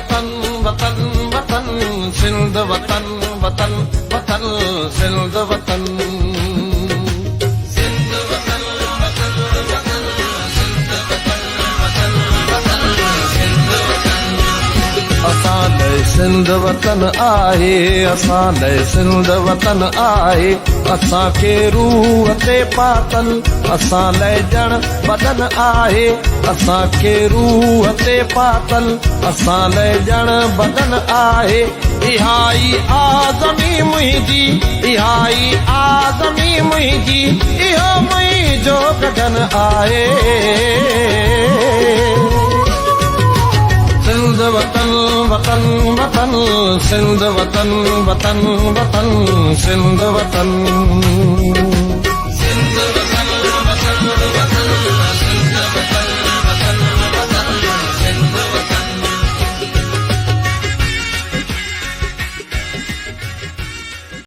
वतन वतन वतन सिंध वतन वतन वतन सिंध वतन सिंध वतन वतन वतन सिंध वतन वतन वतन सिंध वतन असां लाइ सिंध वतन आहे असां लाइ सिंध वतन आहे असांखे रूह ते पातल असां लाइ ॼण बदन आहे असांखे रूह ते पातल असां लाइ ॼण बदन आहे इहाई आज़मी मुंहिंजी इहाई आज़मी मुंहिंजी इहो मुंहिंजो गगन आहे सिंध वतन वतन वतन सिंध वतन वतन वतन सिंध वतन